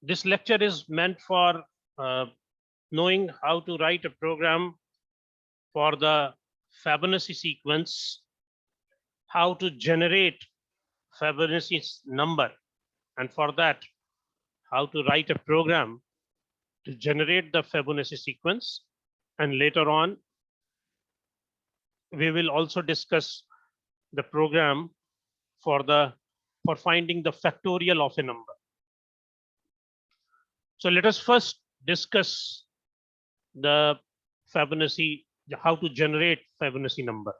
This lecture is meant for knowing how to write a program for the Fibonacci sequence, how to generate Fibonacci number, and for that, how to write a program to generate the Fibonacci sequence. And later on, we will also discuss the program for finding the factorial of a number. So let us first discuss the Fibonacci, how to generate Fibonacci number.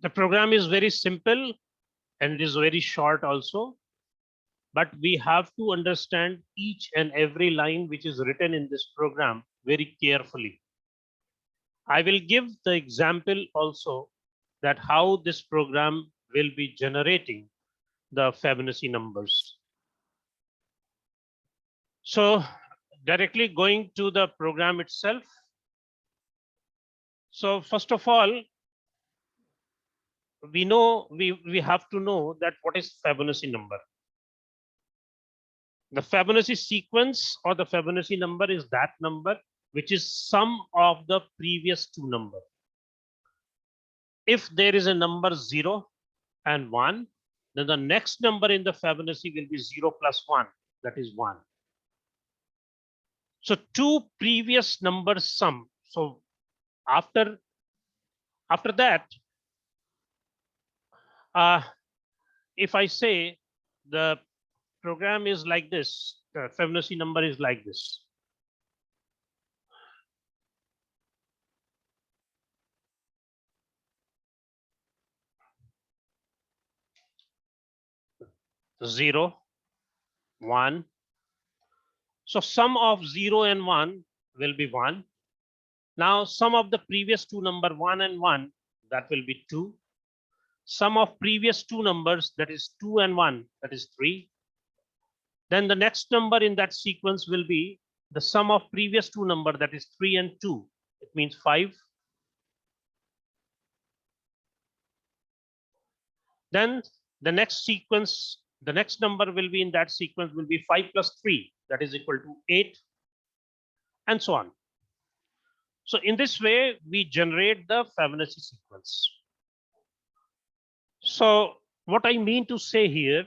The program is very simple and it is very short also, but we have to understand each and every line which is written in this program very carefully. I will give the example also that how this program will be generating the Fibonacci numbers. So directly going to the program itself. So first of all, we have to know that what is Fibonacci number. The Fibonacci sequence or the Fibonacci number is that number which is sum of the previous two numbers. If there is a number 0 and 1, then the next number in the Fibonacci will be 0 plus 1, that is 1. So two previous numbers sum. So after that, if I say the program is like this, the Fibonacci number is like this. Zero, 1. So sum of 0 and 1 will be 1. Now sum of the previous two number 1 and 1, that will be 2. Sum of previous two numbers, that is 2 and 1, that is 3. Then the next number in that sequence will be the sum of previous two number, that is 3 and 2. It means 5. Then the next sequence, the next number will be in that sequence will be 5 plus 3, that is equal to 8, and so on. So in this way, we generate the Fibonacci sequence. So what I mean to say here,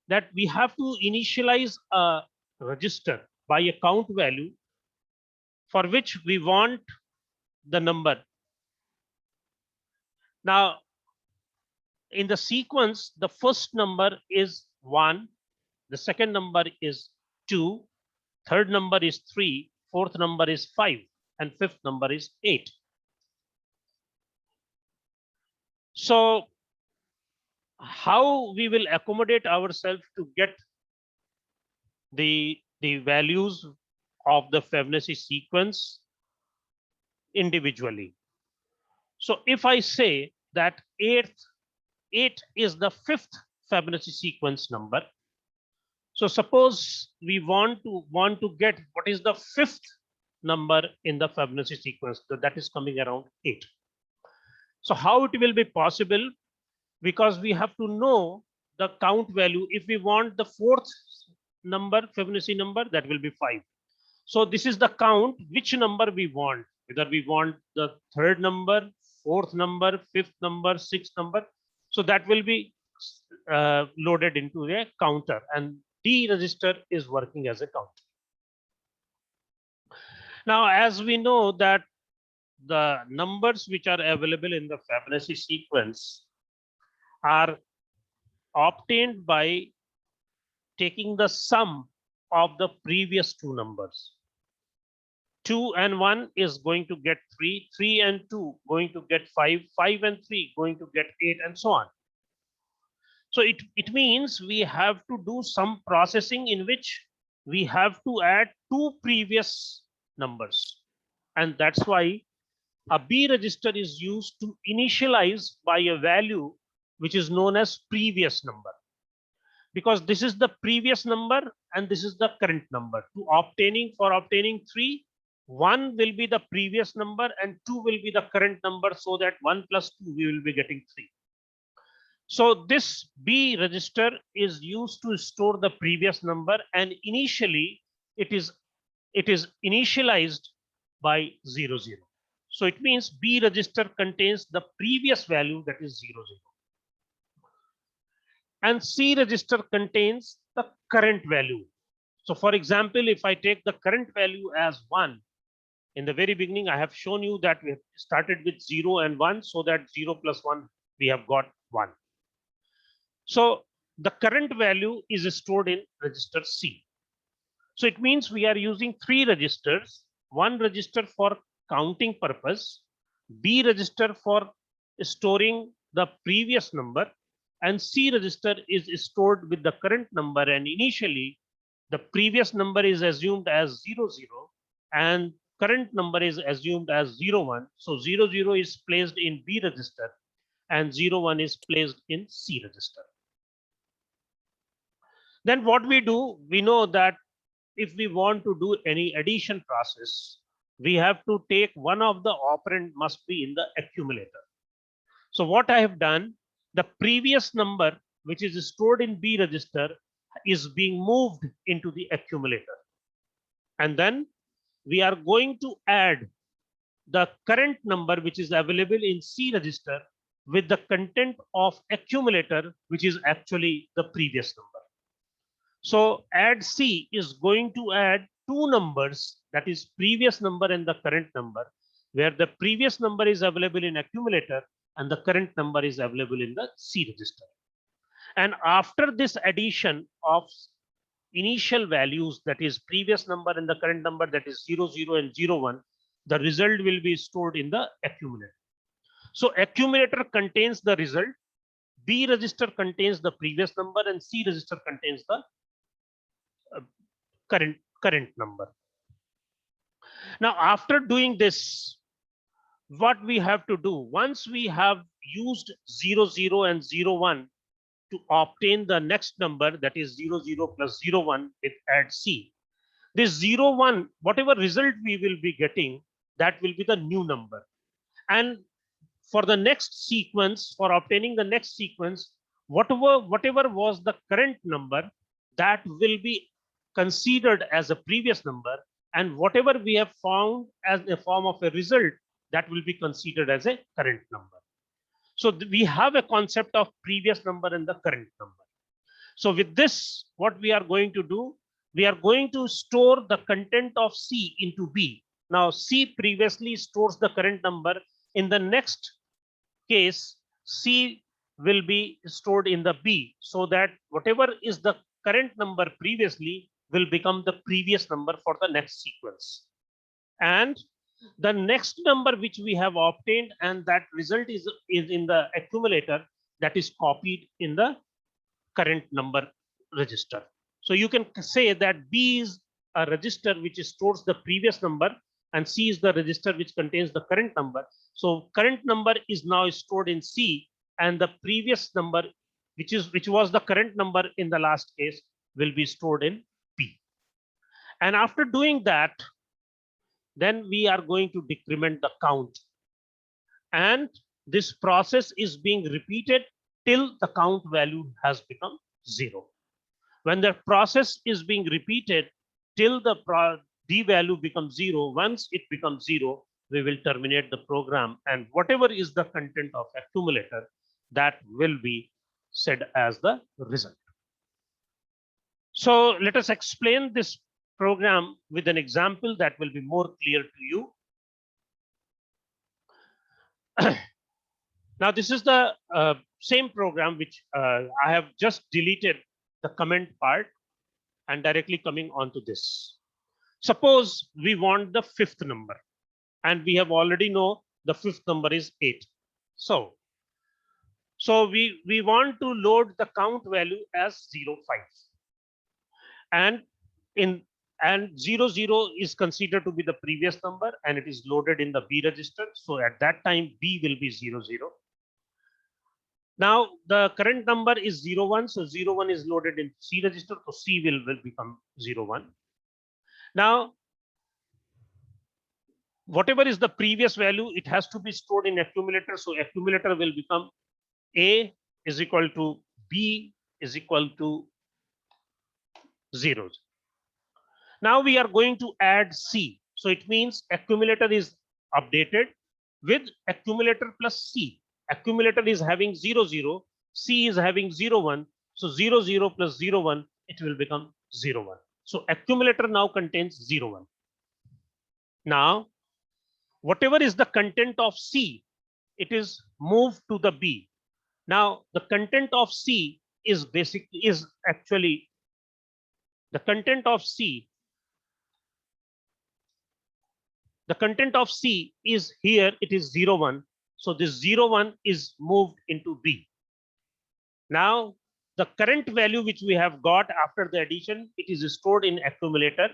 that we have to initialize a register by a count value for which we want the number. Now, in the sequence, the first number is 1, the second number is 2, third number is 3, fourth number is 5, and fifth number is 8. So how we will accommodate ourselves to get the values of the Fibonacci sequence individually. So if I say that 8 is the fifth Fibonacci sequence number. So suppose we want to get what is the fifth number in the Fibonacci sequence, so that is coming around 8. So how it will be possible? Because we have to know the count value. If we want the fourth number, Fibonacci number, that will be 5. So this is the count, which number we want, whether we want the third number, fourth number, fifth number, sixth number. So that will be loaded into a counter, and D register is working as a counter. Now, as we know that the numbers which are available in the Fibonacci sequence are obtained by taking the sum of the previous two numbers. 2 and 1 is going to get 3, 3 and 2 going to get 5, 5 and 3 going to get 8, and so on. So it means we have to do some processing in which we have to add two previous numbers. And that's why a B register is used to initialize by a value which is known as previous number. Because this is the previous number and this is the current number. For obtaining 3, 1 will be the previous number and 2 will be the current number, so that 1 plus 2 we will be getting 3. So this B register is used to store the previous number, and initially it is initialized by 00. So it means B register contains the previous value, that is 00. And C register contains the current value. So for example, if I take the current value as 1, in the very beginning, I have shown you that we have started with 0 and 1, so that 0 plus 1, we have got 1. So the current value is stored in register C. So it means we are using 3 registers, one register for counting purpose, B register for storing the previous number, and C register is stored with the current number, and initially the previous number is assumed as 00 and current number is assumed as 01. So 00 is placed in B register and 01 is placed in C register. Then what we do, we know that if we want to do any addition process, we have to take one of the operand must be in the accumulator. So what I have done, the previous number which is stored in B register is being moved into the accumulator. And then we are going to add the current number which is available in C register with the content of accumulator, which is actually the previous number. So add C is going to add two numbers, that is previous number and the current number, where the previous number is available in accumulator and the current number is available in the C register. And after this addition of initial values, that is previous number and the current number, that is 00 and 01, the result will be stored in the accumulator. So accumulator contains the result, B register contains the previous number, and C register contains the current number. Now, after doing this, what we have to do, once we have used 00 and 01 to obtain the next number, that is 00 plus 01 with add C, this 01, whatever result we will be getting, that will be the new number. And for the next sequence, for obtaining the next sequence, whatever was the current number, that will be considered as a previous number, and whatever we have found as a form of a result, that will be considered as a current number. So we have a concept of previous number and the current number. So with this, what we are going to do, we are going to store the content of C into B. Now C previously stores the current number. In the next case, C will be stored in the B, so that whatever is the current number previously will become the previous number for the next sequence. And the next number which we have obtained and that result is in the accumulator, that is copied in the current number register. So you can say that B is a register which stores the previous number and C is the register which contains the current number. So current number is now stored in C, and the previous number, which was the current number in the last case, will be stored in B. And after doing that, then we are going to decrement the count. And this process is being repeated till the count value has become 0. When the process is being repeated till the D value becomes 0, once it becomes 0, we will terminate the program, and whatever is the content of accumulator, that will be said as the result. So let us explain this program with an example that will be more clear to you. Now this is the same program which I have just deleted the comment part and directly coming onto this. Suppose we want the fifth number, and we have already know the fifth number is 8. So we want to load the count value as 05, and 00 is considered to be the previous number, and it is loaded in the B register. So at that time, B will be 00. Now the current number is 01, so 01 is loaded in C register, so C will become 01. Now, whatever is the previous value, it has to be stored in accumulator, so accumulator will become A is equal to B is equal to 0. Now we are going to add C. So it means accumulator is updated with accumulator plus C. Accumulator is having 0, 0. C is having 0, 1. So 0, 0 plus 0, 1, it will become 0, 1. So accumulator now contains 0, 1. Now, whatever is the content of C, it is moved to the B. Now, the content of C is actually the content of C. The content of C is here, it is 0, 1. So this 0, 1 is moved into B. Now, the current value which we have got after the addition, it is stored in accumulator.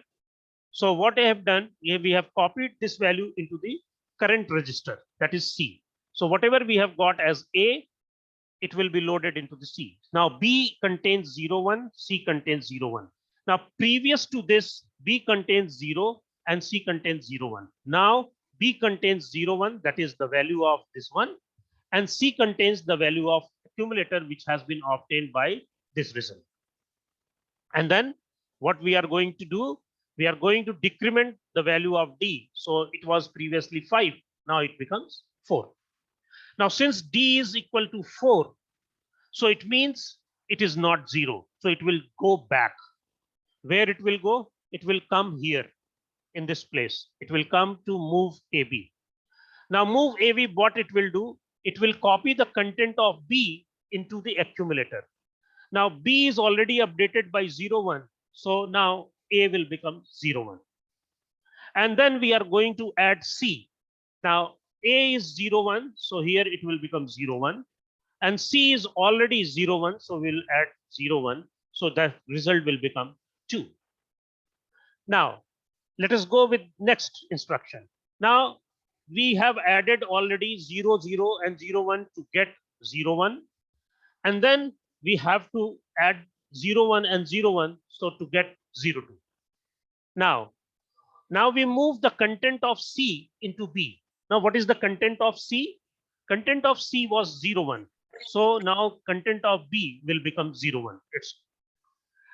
So what I have done, we have copied this value into the current register, that is C. So whatever we have got as A, it will be loaded into the C. Now B contains 0, 1, C contains 0, 1. Now previous to this, B contains 0 and C contains 0, 1. Now B contains 0, 1, that is the value of this one, and C contains the value of accumulator which has been obtained by this result. And then what we are going to do, we are going to decrement the value of D. So it was previously 5, now it becomes 4. Now since D is equal to 4, so it means it is not 0. So it will go back. Where it will go? It will come here in this place. It will come to move AB. Now move AB, what it will do? It will copy the content of B into the accumulator. Now B is already updated by 0, 1. So now A will become 0, 1. And then we are going to add C. Now A is 0, 1. So here it will become 0, 1. And C is already 0, 1. So we'll add 0, 1. So that result will become 2. Now let us go with next instruction. Now we have added already 0, 0 and 0, 1 to get 0, 1. And then we have to add 0, 1 and 0, 1 so to get 0, 2. Now we move the content of C into B. Now what is the content of C? Content of C was 0, 1. So now content of B will become 0, 1.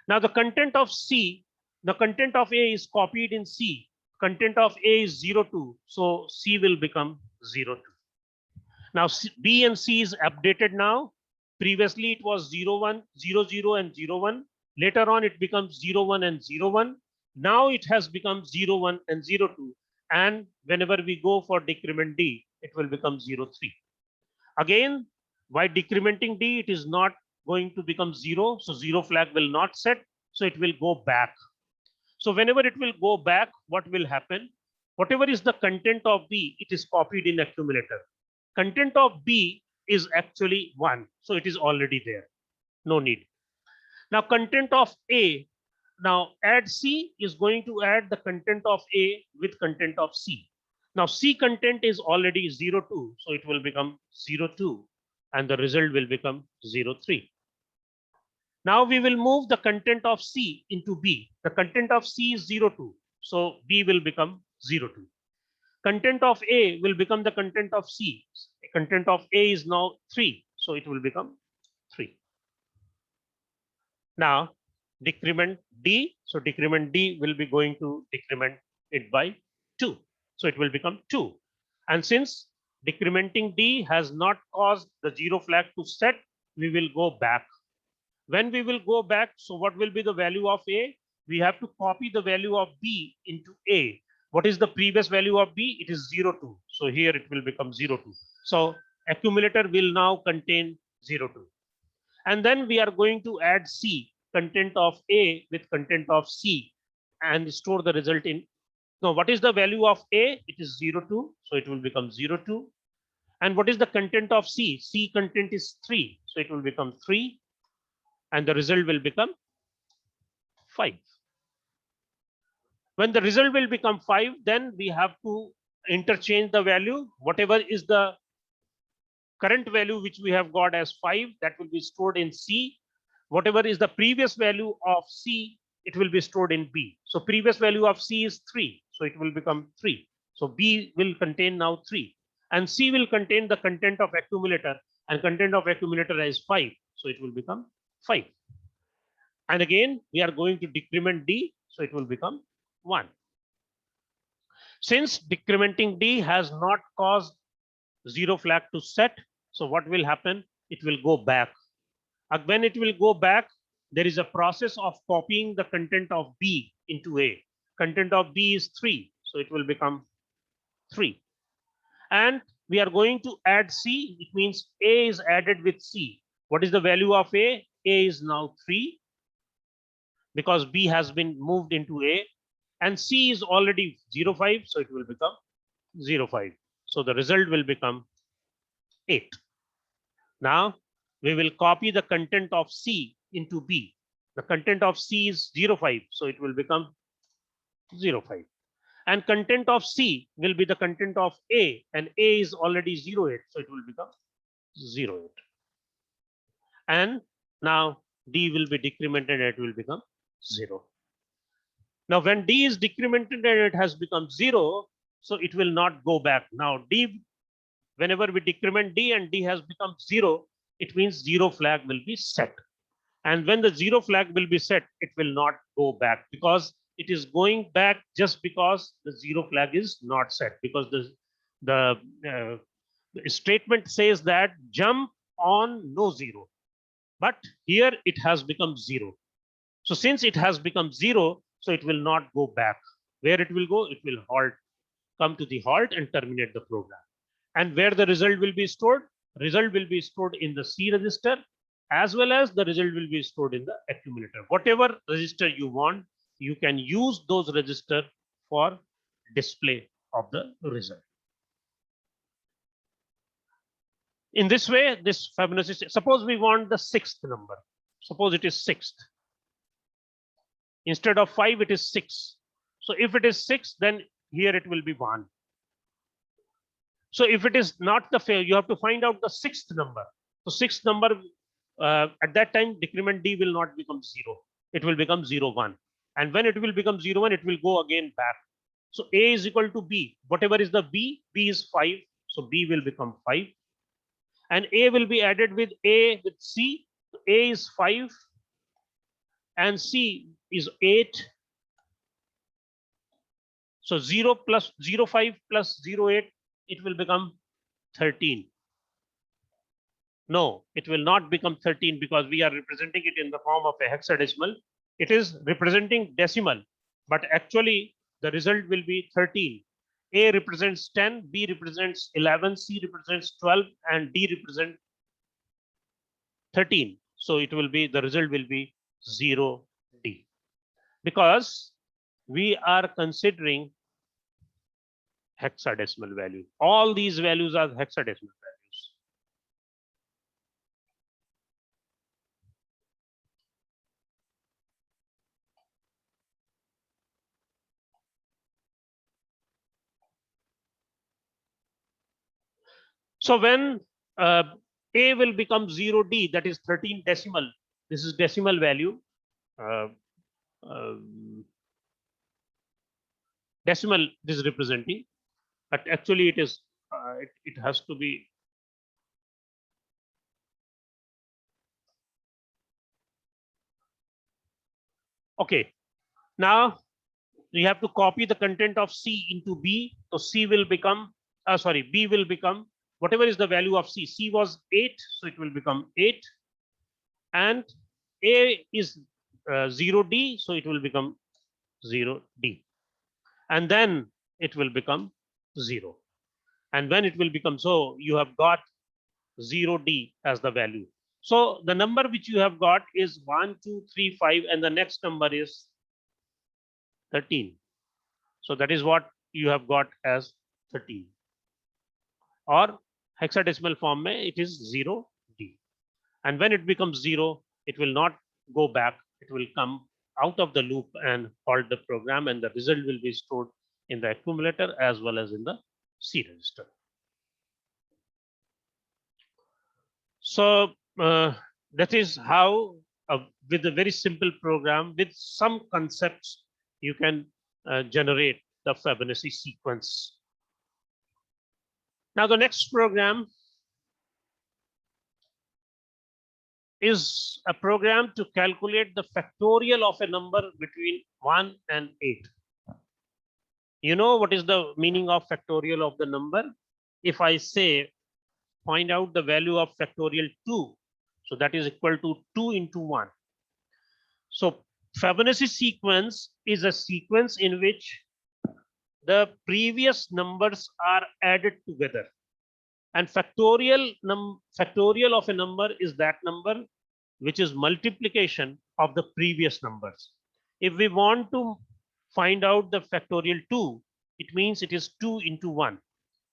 Now the content of C, the content of A is copied in C. Content of A is 0, 2. So C will become 0, 2. Now B and C is updated now. Previously it was 0, 1, 0, 0 and 0, 1. Later on it becomes 0, 1 and 0, 1. Now it has become 0, 1 and 0, 2. And whenever we go for decrement D, it will become 0, 3. Again, by decrementing D, it is not going to become 0. So 0 flag will not set. So it will go back. So whenever it will go back, what will happen? Whatever is the content of B, it is copied in accumulator. Content of B is actually 1. So it is already there. No need. Now content of A, now add C is going to add the content of A with content of C. Now C content is already 0, 2. So it will become 0, 2 and the result will become 0, 3. Now we will move the content of C into B. The content of C is 0, 2. So B will become 0, 2. Content of A will become the content of C. Content of A is now 3. So it will become 3. Now decrement D. So decrement D will be going to decrement it by 2. So it will become 2. And since decrementing D has not caused the 0 flag to set, we will go back. When we will go back, so what will be the value of A? We have to copy the value of B into A. What is the previous value of B? It is 0, 2. So here it will become 0, 2. So accumulator will now contain 0, 2. And then we are going to add C, content of A with content of C, and store the result in. Now what is the value of A? It is 0, 2. So it will become 0, 2. And what is the content of C? C content is 3. So it will become 3. And the result will become 5. When the result will become 5, then we have to interchange the value. Whatever is the current value which we have got as 5, that will be stored in C. Whatever is the previous value of C, it will be stored in B. So previous value of C is 3. So it will become 3. So B will contain now 3. And C will contain the content of accumulator. and content of accumulator is 5. So it will become 5. And again, we are going to decrement D. So it will become 1. Since decrementing D has not caused zero flag to set, so what will happen? It will go back. When it will go back, there is a process of copying the content of B into A. Content of B is 3, so it will become 3. And we are going to add C. It means A is added with C. What is the value of A? A is now 3 because B has been moved into A, and C is already 0.5, so it will become 0.5. So the result will become 8. Now we will copy the content of C into B. The content of C is 0.5, so it will become 0.5. And content of C will be the content of A, and A is already 0.8, so it will become 0.8. And now D will be decremented and it will become 0. Now when D is decremented and it has become 0, so it will not go back. Now D, whenever we decrement D and D has become 0, it means 0 flag will be set. And when the 0 flag will be set, it will not go back, because it is going back just because the 0 flag is not set, because the statement says that jump on no 0, but here it has become 0. So since it has become 0, so it will not go back. Where it will go? It will halt, come to the halt and terminate the program. And where the result will be stored? Result will be stored in the C register, as well as the result will be stored in the accumulator. Whatever register you want, you can use those register for display of the result. In this way, this Fibonacci, suppose we want the 6th number. Suppose it is 6th. Instead of 5, it is 6. So if it is 6, then here it will be 1. So if it is not the fail, you have to find out the 6th number. So 6th number, at that time, decrement D will not become 0. It will become 0, 1. And when it will become 0, 1, it will go again back. So A is equal to B. Whatever is the B, B is 5. So B will become 5. And A will be added with A with C. A is 5 and C is 8. So 0 plus 0.5 plus 0.8, it will become 13. No, it will not become 13 because we are representing it in the form of a hexadecimal. It is representing decimal, but actually the result will be 13. A represents 10, B represents 11, C represents 12, and D represents 13. So it will be, the result will be 0D, because we are considering hexadecimal value. All these values are hexadecimal values. So when A will become 0D, that is 13 decimal. This is decimal value. Decimal this is representing, but actually it is it has to be okay. Now we have to copy the content of C into B. So C will become B will become whatever is the value of C. C was 8, so it will become 8, and A is 0D, so it will become 0D, and then it will become 0. And when it will become so, you have got 0D as the value. So the number which you have got is 1, 2, 3, 5, and the next number is 13. So that is what you have got as 13. Or hexadecimal form it is 0D. And when it becomes 0, it will not go back. It will come out of the loop and halt the program, and the result will be stored in the accumulator as well as in the C register. So that is how, with a very simple program, with some concepts, you can generate the Fibonacci sequence. Now the next program is a program to calculate the factorial of a number between 1 and 8. You know what is the meaning of factorial of the number? If I say find out the value of factorial 2, so that is equal to 2 into 1. So Fibonacci sequence is a sequence in which the previous numbers are added together. And factorial of a number is that number which is multiplication of the previous numbers. If we want to find out the factorial 2, it means it is 2 into 1.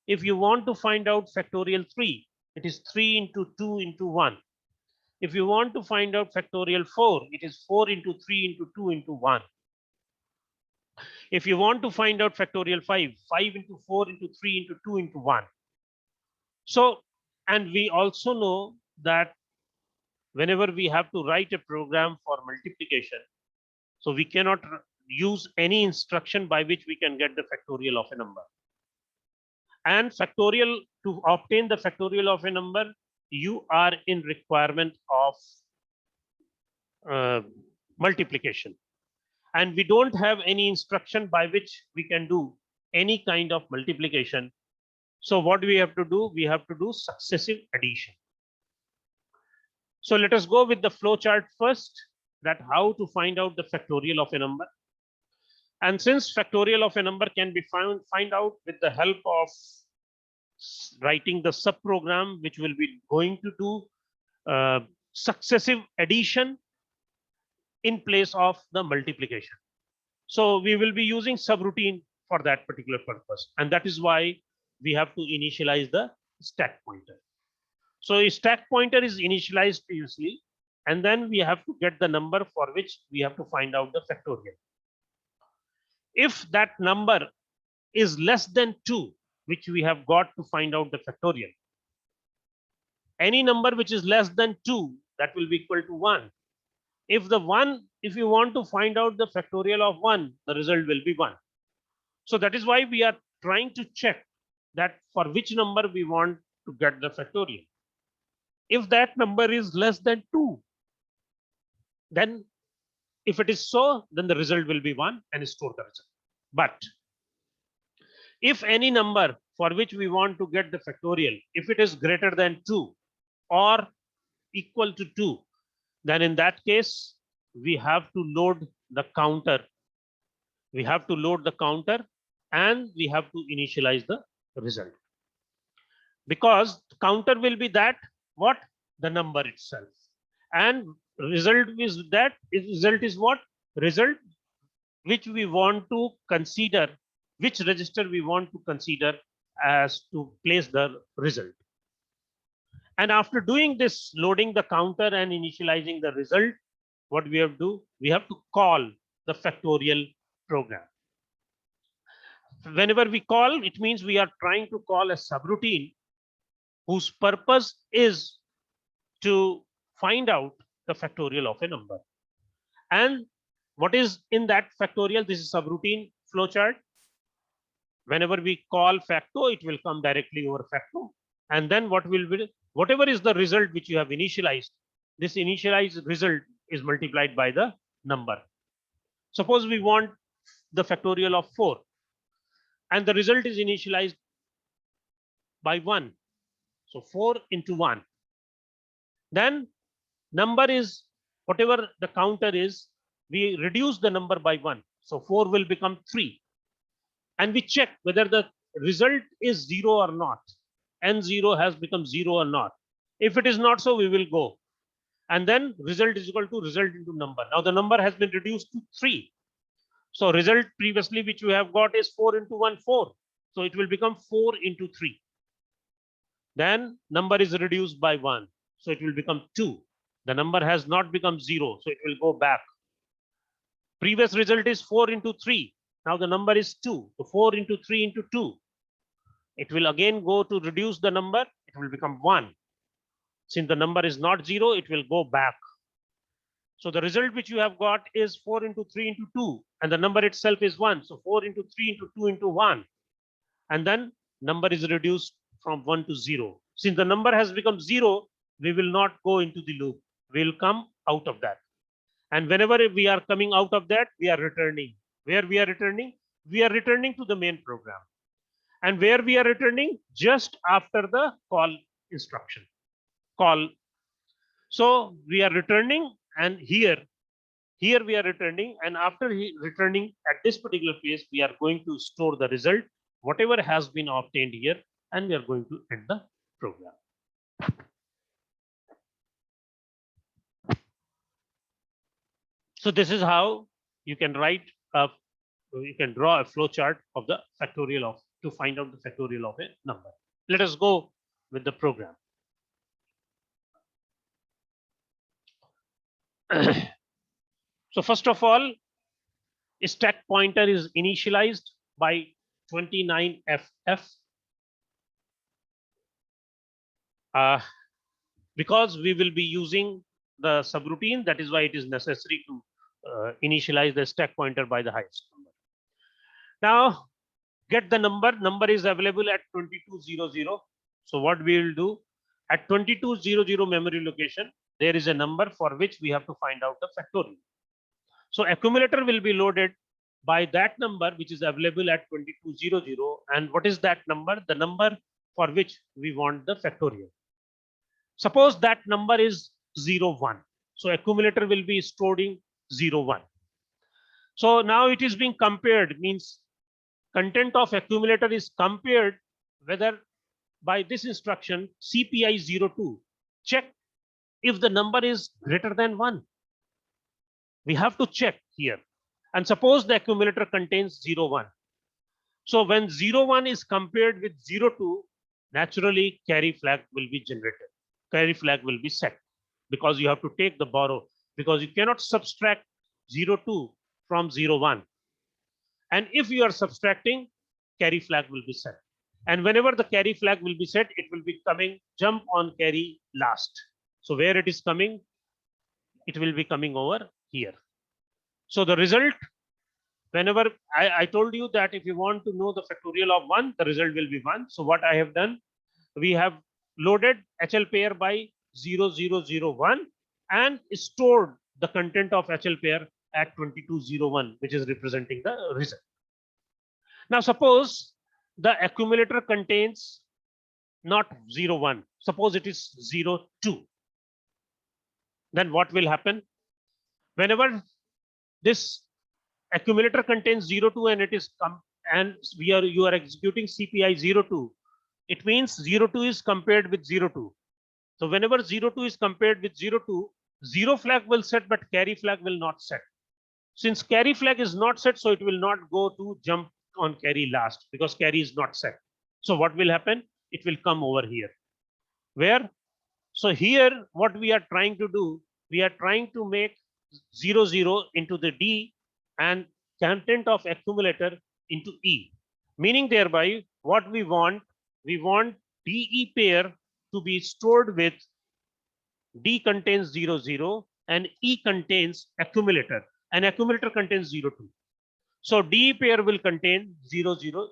If you want to find out factorial 3, it is 3 into 2 into 1. If you want to find out factorial 4, it is 4 into 3 into 2 into 1. If you want to find out factorial 5, 5 into 4 into 3 into 2 into 1. So, and we also know that whenever we have to write a program for multiplication, so we cannot use any instruction by which we can get the factorial of a number. And factorial, to obtain the factorial of a number, you are in requirement of multiplication. And we don't have any instruction by which we can do any kind of multiplication. So what do we have to do? We have to do successive addition. So let us go with the flow chart first, that how to find out the factorial of a number. And since factorial of a number can be find out with the help of writing the subprogram, which will be going to do successive addition in place of the multiplication. So we will be using subroutine for that particular purpose. And that is why we have to initialize the stack pointer. So a stack pointer is initialized previously, and then we have to get the number for which we have to find out the factorial. If that number is less than 2, which we have got to find out the factorial, any number which is less than 2, that will be equal to 1. If you want to find out the factorial of 1, the result will be 1. So that is why we are trying to check that for which number we want to get the factorial. If that number is less than 2, then if it is so, then the result will be 1 and store the result. But if any number for which we want to get the factorial, if it is greater than 2 or equal to 2, then in that case, we have to load the counter. We have to load the counter and we have to initialize the result. Because the counter will be that, what? The number itself. And result is that, result is what? Result which we want to consider, which register we want to consider as to place the result. And after doing this, loading the counter and initializing the result, what we have to do? We have to call the factorial program. Whenever we call, it means we are trying to call a subroutine whose purpose is to find out the factorial of a number. And what is in that factorial? This is subroutine flowchart. Whenever we call facto, it will come directly over facto. And then what will be, whatever is the result which you have initialized, this initialized result is multiplied by the number. Suppose we want the factorial of 4 and the result is initialized by 1. So 4 into 1. Then number is whatever the counter is, we reduce the number by 1. So 4 will become 3. And we check whether the result is 0 or not. N0 has become 0 or not. If it is not so, we will go. And then result is equal to result into number. Now the number has been reduced to 3. So result previously which we have got is 4 into 1, 4. So it will become 4 into 3. Then number is reduced by 1. So it will become 2. The number has not become 0. So it will go back. Previous result is 4 into 3. Now the number is 2. So 4 into 3 into 2. It will again go to reduce the number. It will become 1. Since the number is not 0, it will go back. So the result which you have got is 4 into 3 into 2. And the number itself is 1. So 4 into 3 into 2 into 1. And then number is reduced from 1 to 0. Since the number has become 0, we will not go into the loop. we'll come out of that. And whenever we are coming out of that, we are returning. Where we are returning? We are returning to the main program. And where we are returning? Just after the call instruction. Call. So we are returning, and here we are returning, and after returning at this particular phase, we are going to store the result, whatever has been obtained here, and we are going to end the program. So this is how you can draw a flow chart of the factorial of, to find out the factorial of a number. Let us go with the program. So first of all, stack pointer is initialized by 29FF. Because we will be using the subroutine, that is why it is necessary to initialize the stack pointer by the highest number. Now, get the number. Number is available at 2200. So what we will do, at 2200 memory location, there is a number for which we have to find out the factorial. So accumulator will be loaded by that number which is available at 2200. And what is that number? The number for which we want the factorial. Suppose that number is 01. So accumulator will be storing 01. So now it is being compared, means content of accumulator is compared whether by this instruction CPI 02, check if the number is greater than 1. We have to check here. And suppose the accumulator contains 01. So when 01 is compared with 02, naturally carry flag will be generated. Carry flag will be set, because you have to take the borrow, because you cannot subtract 02 from 01. And if you are subtracting, carry flag will be set. And whenever the carry flag will be set, it will be coming jump on carry last. So where it is coming, it will be coming over here. So the result, whenever I told you that if you want to know the factorial of 1, the result will be 1. So what I have done, we have loaded HL pair by 0001 and stored the content of HL pair at 2201, which is representing the result. Now suppose the accumulator contains not 01, suppose it is 02. Then what will happen? Whenever this accumulator contains 02 and it is and you are executing CPI 02, it means 02 is compared with 02. So whenever 02 is compared with 02, 0 flag will set, but carry flag will not set. Since carry flag is not set, so it will not go to jump on carry last, because carry is not set. So what will happen? It will come over here. Where? So here, what we are trying to do, we are trying to make 00 into the D and content of accumulator into E. Meaning thereby, what we want DE pair to be stored with D contains 00 and E contains accumulator, and accumulator contains 02. So DE pair will contain 002.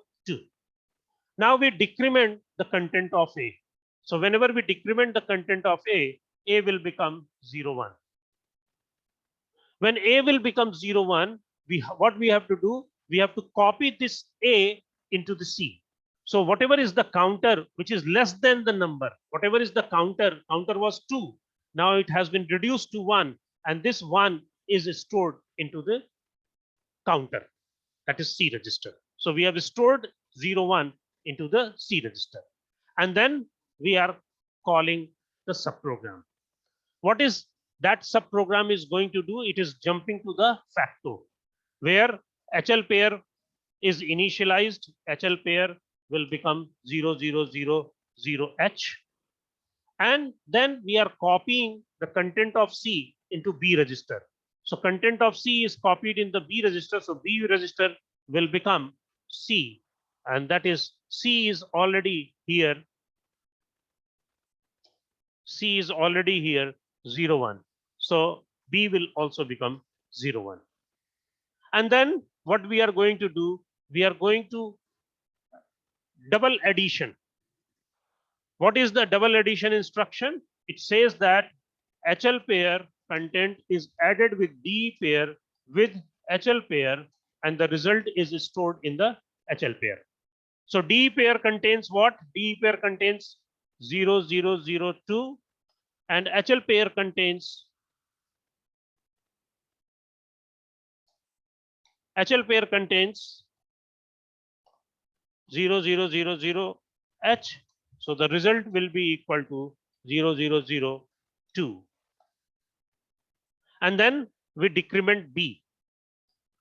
Now we decrement the content of A. So whenever we decrement the content of A will become 01. When A will become 01, what we have to do, we have to copy this A into the C. So whatever is the counter which is less than the number, whatever is the counter was 2. Now it has been reduced to 1, and this 1 is stored into the counter, that is C register. So we have stored 01 into the C register, and then we are calling the subprogram. What is that subprogram is going to do? It is jumping to the facto, where HL pair is initialized. HL pair will become 0000H, and then we are copying the content of C into B register. So content of C is copied in the B register, so B register will become C, and that is C is already here. C is already here 01. So B will also become 01. And then what we are going to do, we are going to double addition. What is the double addition instruction? It says that HL pair content is added with D pair with HL pair, and the result is stored in the HL pair. So D pair contains what? D pair contains 0, 0, 0, 2, and HL pair contains HL pair contains 0, 0, 0, 0, H. So the result will be equal to 0, 0, 0, 2. And then we decrement B.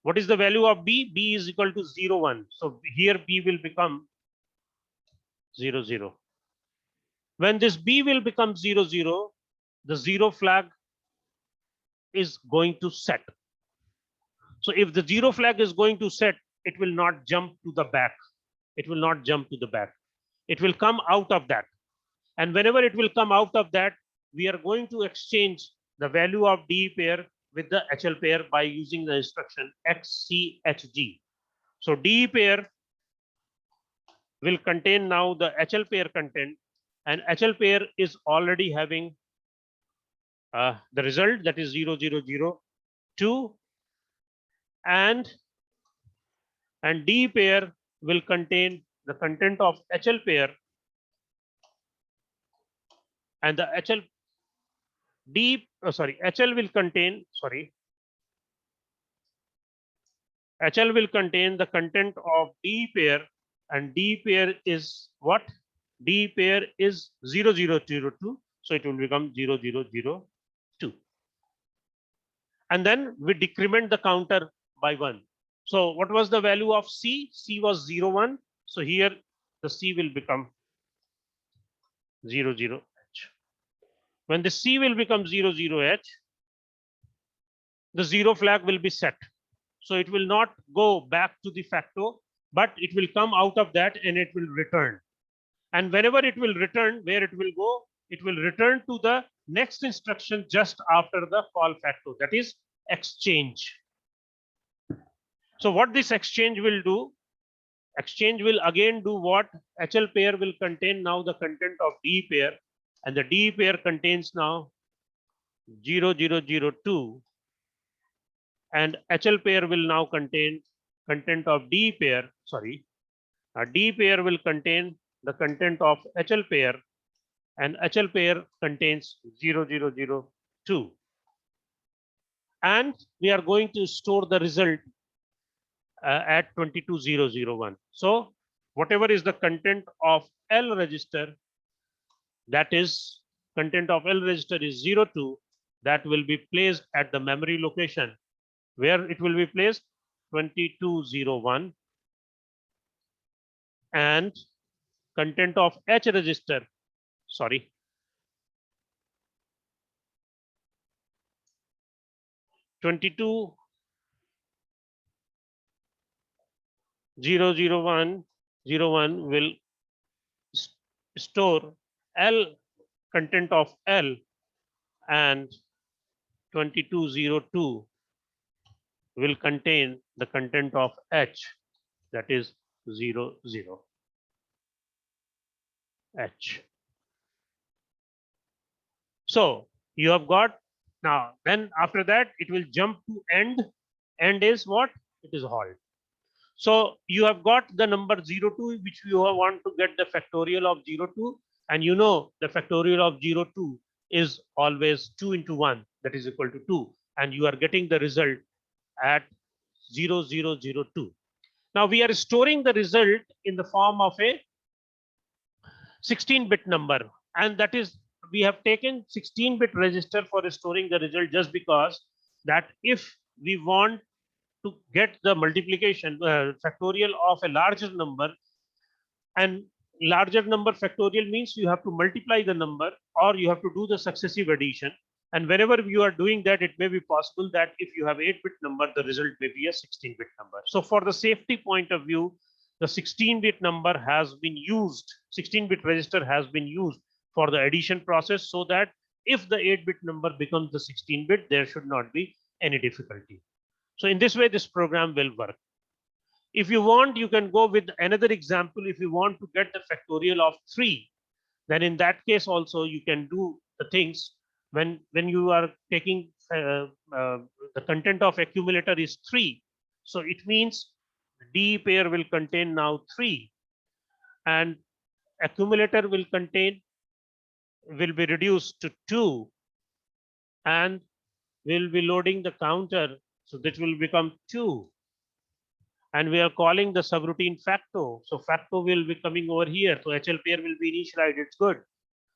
What is the value of B? B is equal to 0, 1. So here B will become 0, 0. When this B will become 0, 0, the 0 flag is going to set. So if the 0 flag is going to set, it will not jump to the back. It will not jump to the back. It will come out of that. And whenever it will come out of that, we are going to exchange the value of D pair with the HL pair by using the instruction XCHG. So D pair will contain now the HL pair content, and HL pair is already having the result, that is 0, 0, 0, 2, and D pair will contain the content of HL pair, and the HL will contain, HL will contain the content of D pair, and D pair is what? D pair is 0, 0, 0, 2. So it will become 0, 0, 0, 2. And then we decrement the counter by 1. So what was the value of C? C was 0, 1. So here the C will become 0, 0, H. When the C will become 0, 0, H, the 0 flag will be set. So it will not go back to the facto, but it will come out of that and it will return. And whenever it will return, where it will go? It will return to the next instruction just after the call facto, that is exchange. So what this exchange will do? Exchange will again do what? HL pair will contain now the content of D pair, and the D pair contains now 0, 0, 0, 2, and HL pair will now contain content of D pair. D pair will contain the content of HL pair, and HL pair contains 0, 0, 0, 2. And we are going to store the result at 22001. So whatever is the content of L register, that is content of L register is 02, that will be placed at the memory location. Where it will be placed? 2201. And content of H register, 220101 will store L content of L, and 2202 will contain the content of H, that is 00 H. So you have got now, then after that it will jump to end. End is what? It is halt. So you have got the number 02, which you want to get the factorial of 02, and you know the factorial of 02 is always 2 into 1, that is equal to 2, and you are getting the result at 0002. Now we are storing the result in the form of a 16-bit number, and that is, we have taken 16-bit register for storing the result just because that if we want to get the multiplication factorial of a larger number, and larger number factorial means you have to multiply the number or you have to do the successive addition. And whenever you are doing that, it may be possible that if you have 8-bit number, the result may be a 16-bit number. So for the safety point of view, the 16-bit number has been used, 16-bit register has been used for the addition process, so that if the 8-bit number becomes the 16-bit, there should not be any difficulty. So in this way, this program will work. If you want, you can go with another example. If you want to get the factorial of 3, then in that case also you can do the things when you are taking the content of accumulator is 3, so it means D pair will contain now 3, and accumulator will be reduced to 2, and we'll be loading the counter, so that will become 2, and we are calling the subroutine facto, so facto will be coming over here, so HL pair will be initialized. It's good.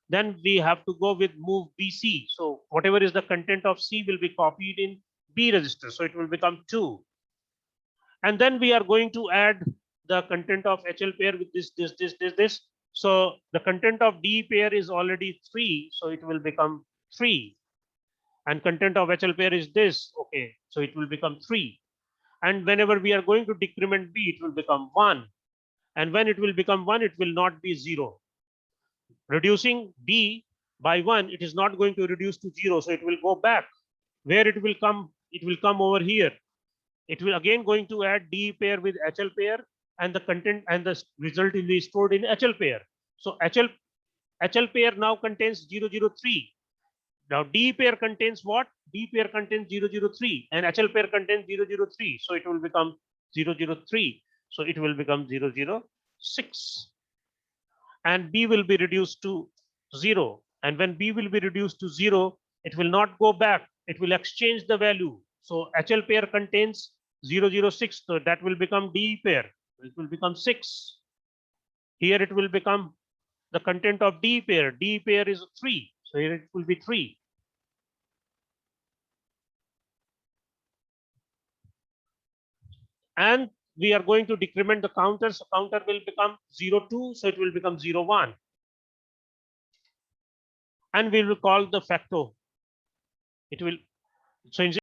Then we have to go with move BC. So whatever is the content of C will be copied in B register. So it will become 2. And then we are going to add the content of HL pair with this. So the content of D pair is already 3. So it will become 3. And content of HL pair is this. Okay. So it will become 3. And whenever we are going to decrement B, it will become 1. And when it will become 1, it will not be 0. Reducing D by 1, it is not going to reduce to 0. So it will go back. Where it will come? It will come over here. It will again going to add D pair with HL pair, and the content and the result will be stored in HL pair. So HL pair now contains 003. Now D pair contains what? D pair contains 003 and HL pair contains 003. So it will become 003. So it will become 006. And B will be reduced to 0. And when B will be reduced to 0, it will not go back. It will exchange the value. So HL pair contains 006. So that will become D pair. It will become 6. Here it will become the content of D pair. D pair is 3. So here it will be 3. And we are going to decrement the counter. So counter will become 02. So it will become 01. And we will call the facto. It will, so